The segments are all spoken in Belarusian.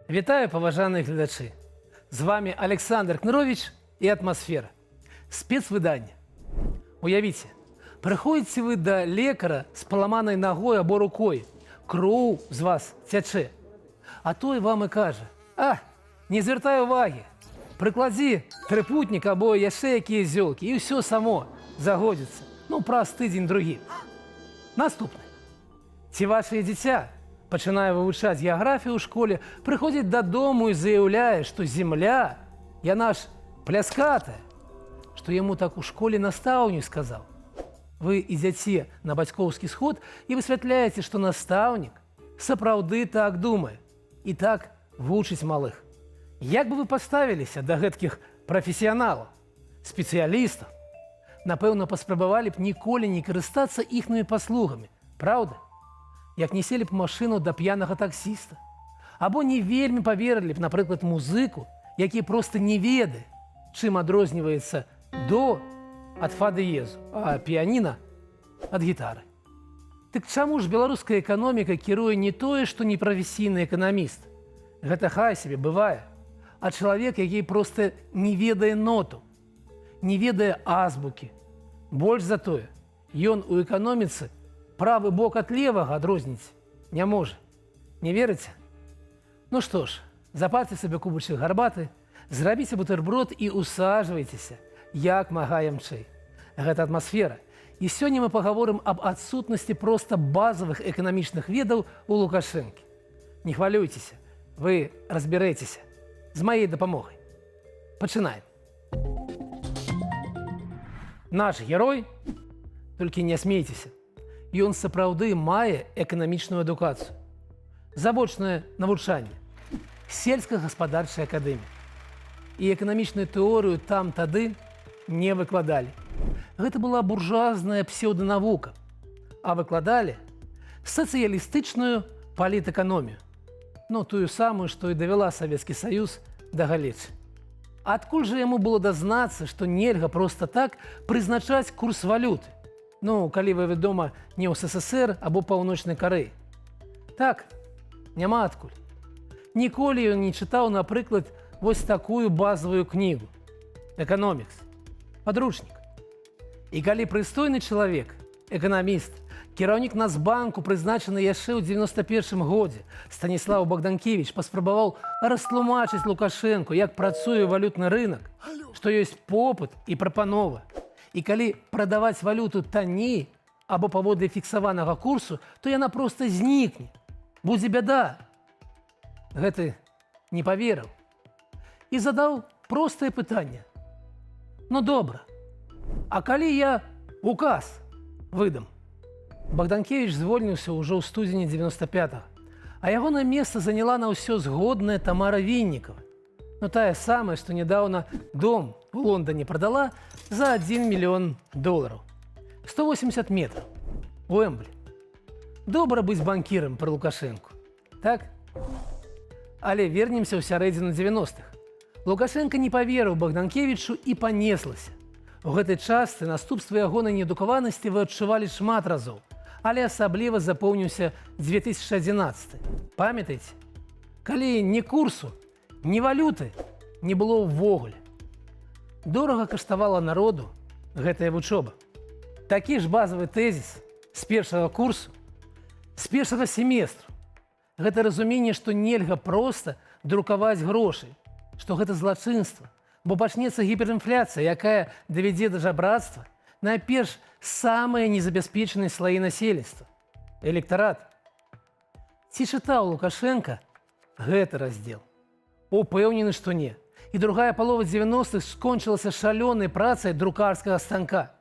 Вітаю, паважаныя гледачы. З вами Александр Кнырович і атмасфера. Спецвыданне. Уявіце, прыходзіце вы да лекара з паламанай нагой або рукой, кроў з вас цячэ. А той вам і кажа: не звяртай увагі, прыкладзі трыпутнік або яшчэ якія зёлкі, і ўсё само загодзіцца. Праз тыдзень-другі. Наступны. Ці вашае дзіця, пачынае вывучаць геаграфію ў школе, прыходзіць дадому і заяўляе, што зямля, яна ж пляскатая, што яму так у школе настаўнік сказаў. Вы ідзяце на бацькоўскі сход і высвятляеце, што настаўнік сапраўды так думае і так вучыць малых. Як бы вы паставіліся да гэткіх прафесіяналаў, спецыялістаў? Напэўна, паспрабавалі б ніколі не карыстацца іхнымі паслугамі, праўда? Як не селі б машыну да п'янага таксіста. Або не вельмі паверылі б, напрыклад, музыку, які проста не ведае, чым адрозніваецца до ад фа дыезу, а піяніна ад гітары. Дык чаму ж беларуская эканоміка кіруе не тое, што непрафесійны эканаміст? Гэта хай сабе бывае, а чалавек, які проста не ведае ноту, не ведае азбукі. Больш за тое, ён у эканоміцы правы бок ад левага адрозніць не можа. Не верыце? Ну што ж, запарце сабе кубачак гарбаты, зрабіце бутэрброд і усаджвайцеся як мага ямчэй. Гэта атмасфера. І сёння мы пагаворым аб адсутнасці проста базавых эканамічных ведаў у Лукашэнкі. Не хвалюйцеся, вы разбярэцеся з маёй дапамогай. Пачынаем. Наш герой, толькі не смейцеся, ён сапраўды мае эканамічную адукацыю, завочнае навучанне, сельскагаспадарчая акадэмія. І эканамічную тэорыю там тады не выкладалі. Гэта была буржуазная псеўданавука, а выкладалі сацыялістычную палітэканомію. Тую самую, што і давяла Савецкі Саюз да галечы. Адкуль жа яму было дазнацца, што нельга проста так прызначаць курс валюты? Калі вы, вядома, не ў СССР або Паўночнай Карэі. Так, няма адкуль. Ніколі ён не чытаў, напрыклад, вось такую базавую кнігу «Эканомікс», падручнік. І калі прыстойны чалавек, эканаміст, кіраўнік Нацбанку, прызначаны яшчэ ў 91-м годзе, Станіслаў Богданкевіч, паспрабаваў растлумачыць Лукашэнку, як працуе валютны рынак, што ёсць попыт і прапанова. І калі прадаваць валюту танней або паводле фіксаванага курсу, то яна проста знікне. Будзе бяда. Гэты не паверыў. І задаў простае пытанне. Добра, а калі я указ выдам? Богданкевіч звольніўся ўжо ў студзені 95-го, а ягонае месца заняла на ўсё згодная Тамара Віннікава. Тая самая, што нядаўна дом у Лондоне прадала за $1 мільён. 180 метраў. У Эмблі. Добра быць банкірам пры Лукашэнку. Так? Але вернемся ў сярэдзіну 90-х. Лукашэнка не паверыў Богданкевічу і панеслася. У гэтай частцы наступствы ягонай неадукаванасці вы адчувалі шмат разоў, але асабліва запомніўся 2011. Памятаеце? Калі ні курсу, ні валюты не было ўвогуле. Дорага каштавала народу гэтая вучоба. Такі ж базавы тэзіс з першага курсу, з першага семестру. Гэта разуменне, што нельга проста друкаваць грошы, што гэта злачынства, бо пачнецца гіперінфляцыя, якая давядзе да жабрацтва найперш самыя незабяспечаныя слаі насельніцтва – электарат. Ці чытаў Лукашэнка гэты раздзел? Упэўнены, што не. І другая палова 90-х скончылася шалёнай працай друкарскага станка.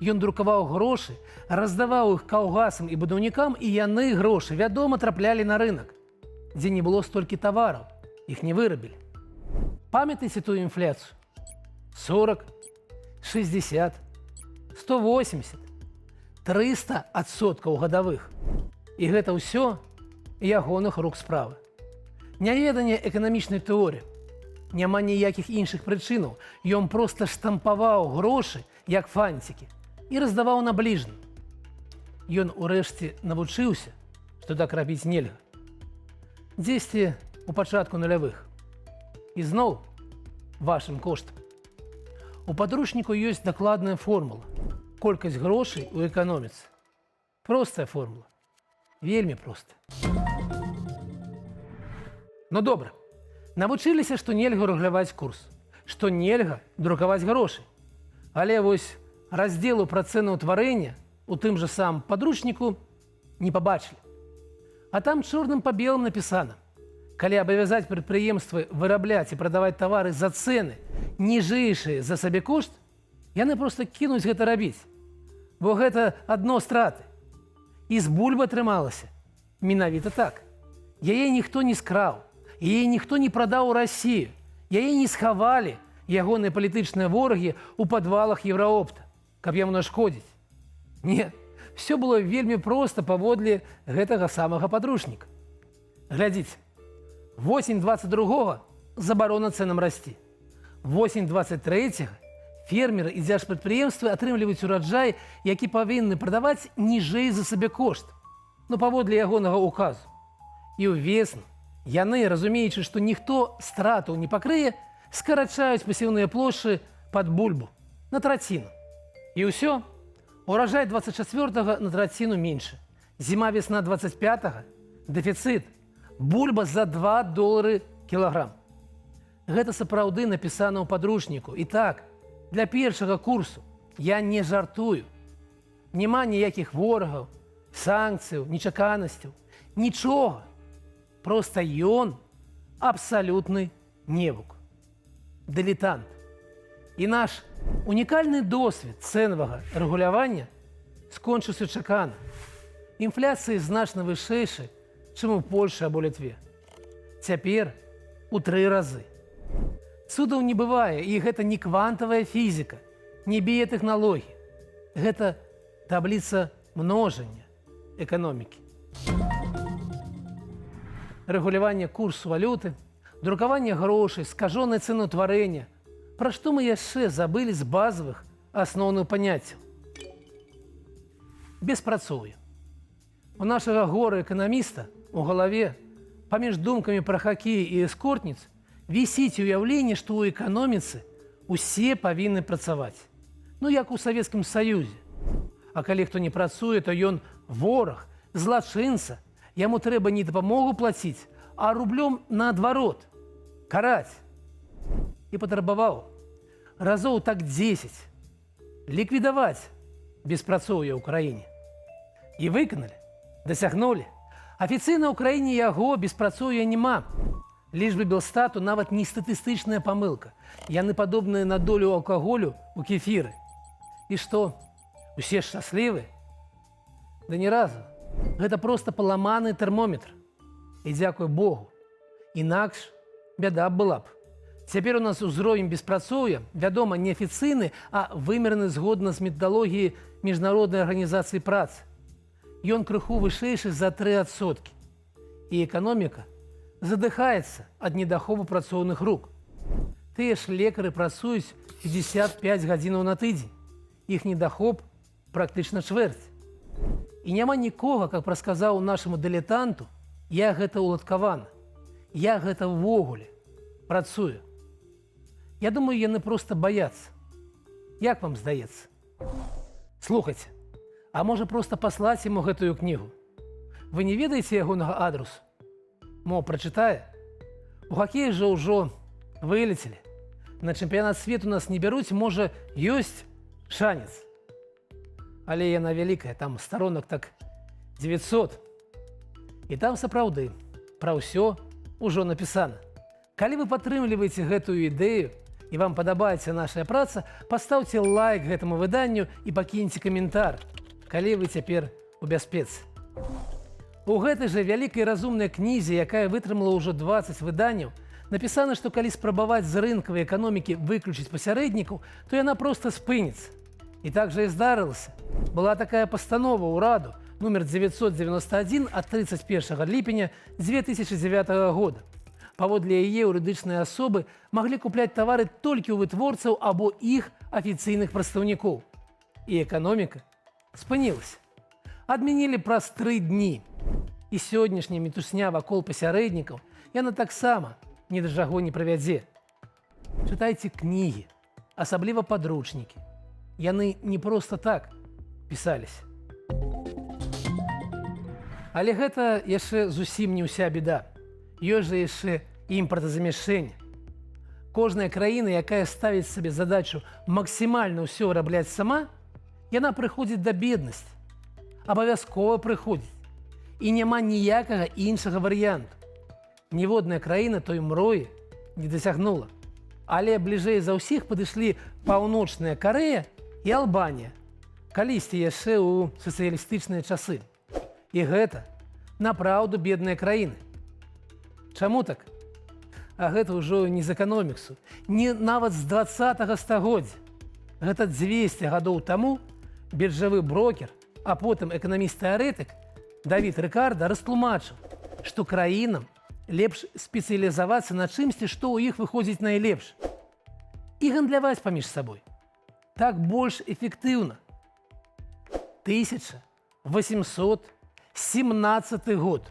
Ён друкаваў грошы, раздаваў іх калгасам і будаўнікам, і яны, грошы, вядома, траплялі на рынак, дзе не было столькі тавараў, іх не вырабілі. Памятаеце тую інфляцыю? 40, 60, 180, 300% гадавых. І гэта ўсё ягоных рук справы. Няведанне эканамічнай тэорыі. Няма ніякіх іншых прычынаў. Ён проста штампаваў грошы, як фанцікі, і раздаваў на бліжным. Ён урэшце навучыўся, што так рабіць нельга. Дзесьці у пачатку нулявых. І зноў вашым коштам. У падручніку ёсць дакладная формула. Колькасць грошай у эканоміцы. Простая формула. Вельмі проста. Ну добра. Навучыліся, што нельга рэгуляваць курс, што нельга друкаваць грошай. Але вось раздзелу пра цэнаўтварэння у тым жа самым падручніку не пабачылі. А там чорным па белым напісана: калі абавязаць прадпрыемствы вырабляць і прадаваць тавары за цэны ніжэйшыя за сабекошт, яны проста кінуць гэта рабіць. Бо гэта адно страты. І з бульбы атрымалася менавіта так. Яе ніхто не скраў, яе ніхто не прадаў у Расію, яе не схавалі ягоныя палітычныя ворагі ў падвалах Еўраопта, каб яму нашкодзіць. Не, все было вельмі проста паводле гэтага самага падручніка. Глядзіце, восень 22-го забарона цэнам расці. Восень 23-го фермеры і дзяржпрадпрыемствы атрымліваюць ураджай, які павінны прадаваць ніжэй за сабекошт, но паводле ягонага указу. І ўвесну яны, разумеючы, што ніхто стратаў не пакрые, скарачаюць пасеўныя плошчы пад бульбу на траціну. І ўсё, ураджай 24-го на траціну меншы. Зіма-весна 25-го дэфіцыт. Бульба за $2 кілаграм. Гэта сапраўды напісана ў падручніку. І так, для першага курсу я не жартую. Няма ніякіх ворагаў, санкцыяў, нечаканасцяў, нічога. Проста ён абсалютны невук. Дылетант. І наш унікальны досвед цэнавага рэгулявання скончыўся чакана. Інфляцыя значна вышэйшая, чым у Польшы або Літве. Цяпер у 3 разы. Цудаў не бывае, і гэта не квантавая фізіка, не біятэхналогія. Гэта табліца множання эканомікі. Рэгуляванне курсу валюты, друкаванне грошай, скажонае цэнаўтварэнне. Пра што мы яшчэ забылі з базавых асноўных паняццяў? Беспрацоўе. У нашага гора-эканаміста у галаве паміж думкамі пра хакей і эскортніц вісіць уяўленне, што ў эканоміцы усе павінны працаваць. Ну, як у Савецкім Саюзе. А калі хто не працуе, то ён вораг, злачынца. Яму трэба не дапамогу плаціць, а рублём наадварот. Караць. І патрабаваў разоў так 10 ліквідаваць беспрацоўе ў краіне. І выканалі, дасягнулі. Афіцыйна ў краіне яго беспрацоўя няма. Лічбы Белстату нават не статыстычная памылка. Яны падобныя на долю алкаголю ў кефіры. І што? Усе шчаслівы? Да ні разу. Гэта проста паламаны тэрмометр. І дзякуй Богу. Інакш бяда была б. Цяпер у нас узровень беспрацоўя, вядома, не афіцыйны, а вымераны згодна з метадалогіяй Міжнароднай арганізацыі працы. Ён крыху вышэйшы за 3%. І эканоміка задыхаецца ад недахопу працоўных рук. Тыя ж лекары працуюць 55 гадзінаў на тыдзень. Іх недахоп практычна чвэрць. І няма нікога, как прасказаў нашаму дылетанту, я гэта уладкавана. Я гэта ўвогуле працую. Я думаю, яны проста баяцца. Як вам здаецца? Слухайце, а можа проста паслаць яму гэтую кнігу? Вы не ведаеце ягонага адресу? Мо прачытае? У хакеі жа ўжо вылецелі. На чэмпіянат свету нас не бяруць, можа, ёсць шанец. Але яна вялікая, там старонак так 900. І там сапраўды пра ўсё ўжо напісана. Калі вы падтрымліваеце гэтую ідэю і вам падабаецца наша праца, пастаўце лайк гэтаму выданню і пакіньце каментар, калі вы цяпер у бяспецы. У гэтай жа вялікай разумнай кнізе, якая вытрымала ўжо 20 выданняў, напісана, што калі спрабаваць з рынкавай эканомікі выключыць пасярэднікаў, то яна проста спыніцца. І так жа і здарылася. Была такая пастанова ўраду нумер 991 ад 31 ліпеня 2009 года. Паводле яе юрыдычныя асобы маглі купляць тавары толькі ў вытворцаў або іх афіцыйных прадстаўнікоў. І эканоміка спынілася. Адмянілі праз 3 дні. І сённяшняя мітусня вакол пасярэднікаў яна таксама ні да чаго не прывядзе. Чытайце кнігі, асабліва падручнікі. Яны не проста так пісаліся. Але гэта яшчэ зусім не ўся беда. Ёсць жа яшчэ імпартазамяшчэнне. Кожная краіна, якая ставіць сабе задачу максімальна ўсё вырабляць сама, яна прыходзіць да беднасці. Абавязкова прыходзіць. І няма ніякага іншага варыянту. Ніводная краіна той мроі не дасягнула. Але бліжэй за ўсіх падышлі Паўночная Карэя і Албанія, калісьці яшчэ ў сацыялістычныя часы. І гэта напраўду бедныя краіны. Чаму так? А гэта ўжо не з эканоміксу, не нават з 20-го стагоддзя. Гэта 200 гадоў таму біржавы брокер, а потым эканаміст-тэарэтык Давід Рыкарда растлумачыў, што краінам лепш спецыялізавацца на чымсьці, што ў іх выходзіць найлепш. І гандляваць паміж сабой. Так больш эфектыўна. 1817 год.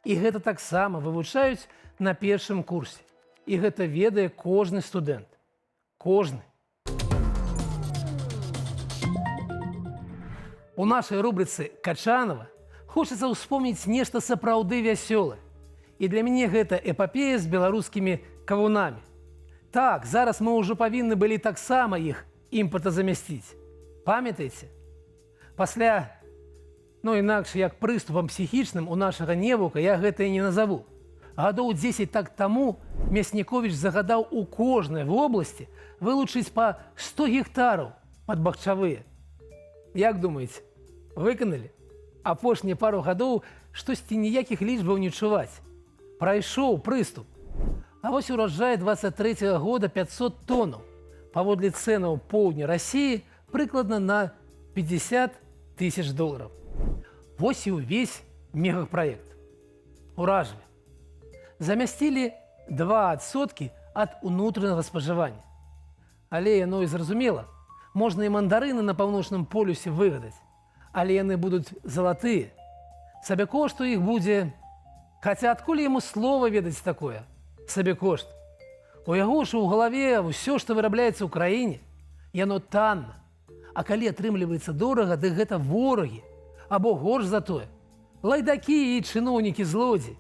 І гэта таксама вывучаюць на першым курсе. І гэта ведае кожны студэнт. Кожны. У нашай рубрыцы «Качанова» хочацца ўспомніць нешта сапраўды вясёлае. І для мяне гэта эпапея з беларускімі кавунамі. Так, зараз мы ўжо павінны былі таксама іх імпартазамясціць. Памятаеце? Пасля, інакш як прыступам псіхічным у нашага невука я гэта і не назаву. Гадоў 10 так таму Мясніковіч загадаў у кожнай вобласці вылучыць па 100 гектараў пад бахчавыя. Як думаеце, выканалі? Апошнія пару гадоў штосьці ніякіх лічбаў не чуваць. Прайшоў прыступ. А вось ураджай 23-го года 500 тоннаў. Паводле цэнаў поўдня Расіі прыкладна на $50 000. Вось і ўвесь мегапраект. Уражвае. Замясцілі 2% ад унутранага спажывання. Але яно і зразумела. Можна і мандарыны на паўночным полюсе выгадаць. Але яны будуць залатыя. Сабекошт у іх будзе... Хаця адкуль яму слова ведаць такое? Сабекошт. У яго ж у галаве ўсё, што вырабляецца ў краіне, яно танна. А калі атрымліваецца дорага, дык гэта ворагі. Або горш за тое. Лайдакі і чыноўнікі-злодзеі.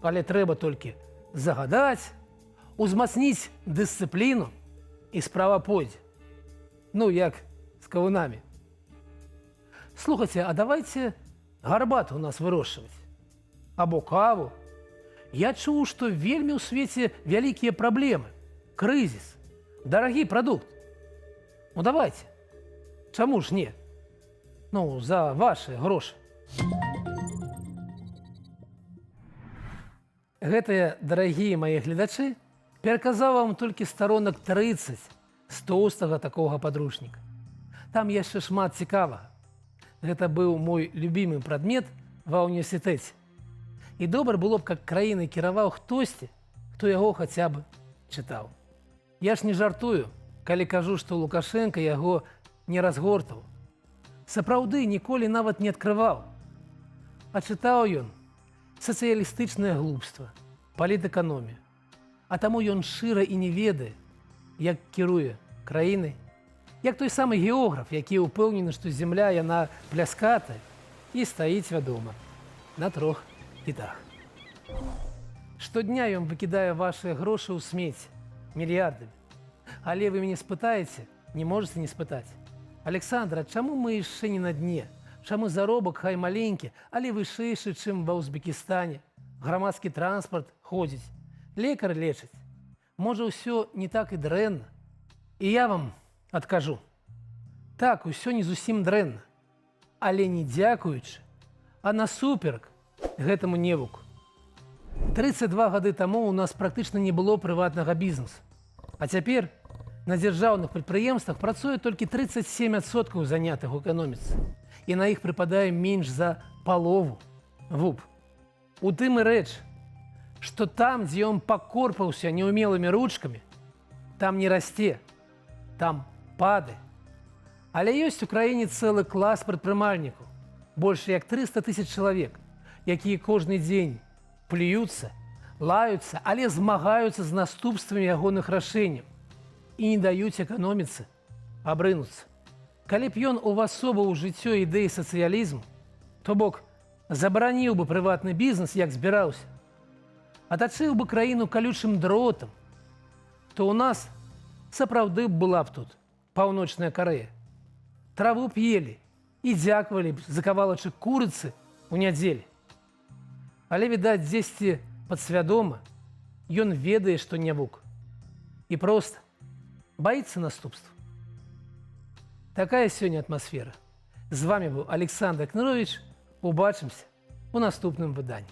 Але трэба толькі загадаць, узмацніць дысцыпліну, і справа пойдзе. Як з кавунамі. Слухайце, а давайте гарбату у нас вырошчваць. Або каву. Я чуў, што вельмі ў свеце вялікія праблемы. Крызіс. Дарагі прадукт. Давайте. Чаму ж не? За вашы грошы. Гэтыя, дарагія мае гледачы, пераказаў вам толькі старонак 30 з тоўстага такога падручніка. Там яшчэ шмат цікавага. Гэта быў мой любімы прадмет ва ўніверсітэце. І добра было б, каб краінай кіраваў хтосьці, хто яго хаця б чытаў. Я ж не жартую, калі кажу, што Лукашенка яго не разгортаў. Сапраўды ніколі нават не адкрываў. А чытаў ён сацыялістычнае глупства, палітэканомію. А таму ён шчыра і не ведае, як кіруе краінай, як той самы географ, які ўпэўнены, што зямля яна пляскатая і стаіць, вядома, на 3 кітах. Штодня ён выкідае вашыя грошы ў смецце, мільярдамі. Але вы мяне спытаеце, не можаце не спытаць. Александра, чаму мы яшчэ не на дне? Чаму заробак хай маленькі, але вышэйшы, чым ва Узбекістане? Грамадскі транспарт ходзіць, лекар лечыць. Можа, ўсё не так і дрэнна? І я вам адкажу. Так, усё не зусім дрэнна. Але не дзякуючы, а насуперак гэтаму невуку. 32 гады таму у нас практычна не было прыватнага бізнесу. А цяпер на дзяржаўных прадпрыемствах працуе толькі 37% занятых у эканоміцы. І на іх прыпадае менш за палову ВУП. У тым і рэч, што там, дзе ён пакорпаўся неўмелымі ручкамі, там не расце, там падае. Але ёсць у краіне цэлы клас прадпрымальнікаў, больш як 300 000 чалавек, якія кожны дзень плююцца, лаюцца, але змагаюцца з наступствамі ягоных рашэнняў і не даюць эканоміцы абрынуцца. Калі б ён увасобаў у жыццё ідэі сацыялізму, то бок забараніў бы прыватны бізнес, як збіраўся, атачыў бы краіну калючым дротам, то ў нас сапраўды была б тут Паўночная Карэя. Траву б елі і дзякавалі б за кавалачак курыцы ў нядзелі. Але, відаць, дзесьці падсвядома ён ведае, што нявук. І проста баіцца наступства. Такая сёння атмасфера. З вами быў Александр Кнырович. Убачымся у наступным выданні.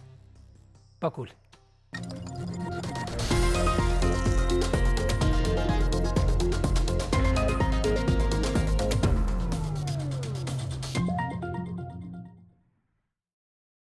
Пакуль.